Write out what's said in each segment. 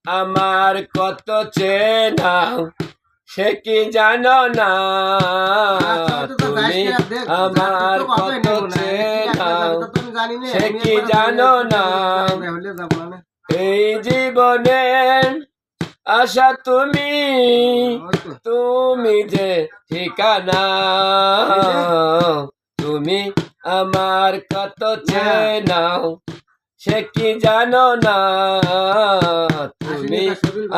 আমার কত চেনা সে কি জানো না তুমি আমার কত চেনা সে কি জানো না এই জীবনে আশা তুমি তুমি যে ঠিকানা তুমি আমার কত চেনা সে কি জানো না তুমি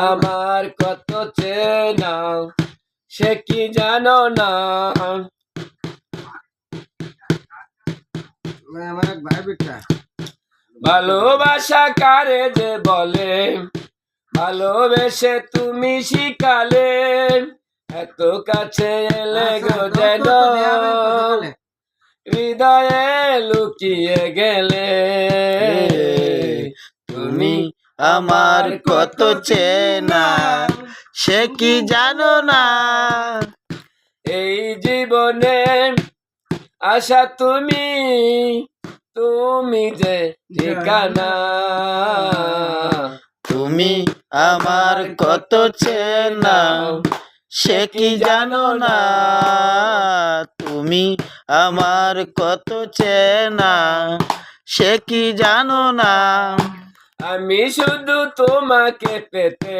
আমার কত চেনা সে কি জানো না ভালোবাসা কারে যে বলে ভালোবেসে তুমি শিখালে এত কাছে এলে গো যেন হৃদয়ে লুকিয়ে গেলে তুমি আমার কত চেনা সে কি জানো না এই জীবনে আশা তুমি তুমি যে ঠিকানা তুমি আমার কত চেনা সে কি জানো না তুমি আমার কত চেনা সে কি জানো না আমি শুধু তোমাকে পেতে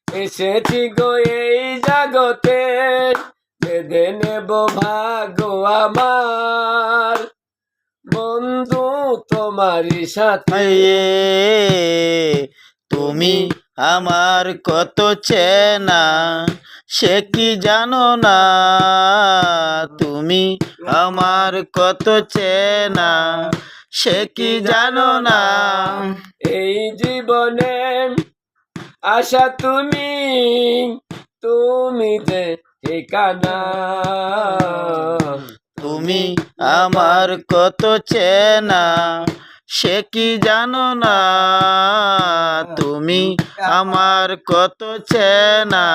এসেছি গো এই জগতে বেঁধে নেব ভাগ্য আমার বন্ধু তোমারই সাথে তুমি আমার কত চেনা সে কি জানো না তুমি আমার কত চেনা সে কি জানো না এই জীবনে আশা তুমি তুমি যে ঠিকানা তুমি আমার কত চেনা সে কি জানো না তুমি আমার কত চেনা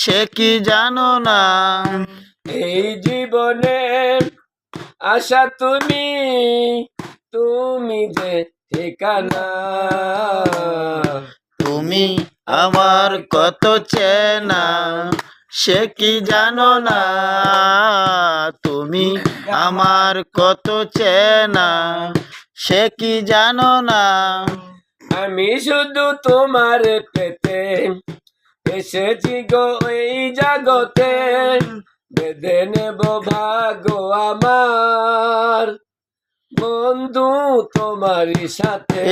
সে কি জানো না এই জীবনে আশা তুমি তুমি যে ঠিকানা তুমি আমার কত চেনা সে কি জানো না তুমি আমার কত চেনা সে কি জানো না আমি শুধু তোমার পেতে এসেছি গো এই জগতে বেঁধে নেব ভাগ্য আমার বন্ধু তোমারই সাথে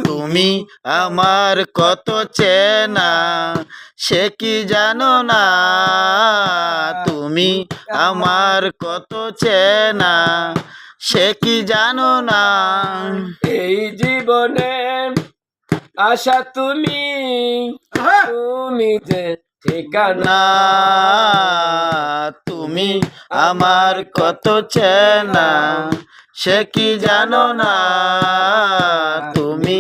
তুমি আমার কত চেনা সে কি জানো না তুমি আমার কত চেনা সে কি জানো না এই জীবনে আশা তুমি তুমি যে ঠিকানা তুমি আমার কত চেনা সে কি জানো না তুমি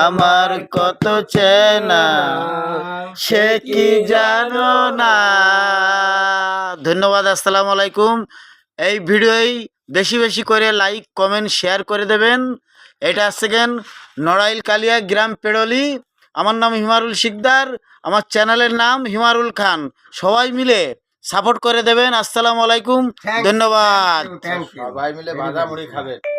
আমার কত চেনা সে কি জানো না ধন্যবাদ আসসালামু আলাইকুম এই ভিডিওই বেশি বেশি করে লাইক কমেন্ট শেয়ার করে দেবেন এটা সেকেন্ড নড়াইল কালিয়া গ্রাম পেড়লি আমার নাম হিমারুল শিকদার আমার চ্যানেলের নাম হিমারুল খান সবাই মিলে সাপোর্ট করে দেবেন আসসালামু আলাইকুম ধন্যবাদ সবাই মিলে ভাজা মুড়ি খাবে।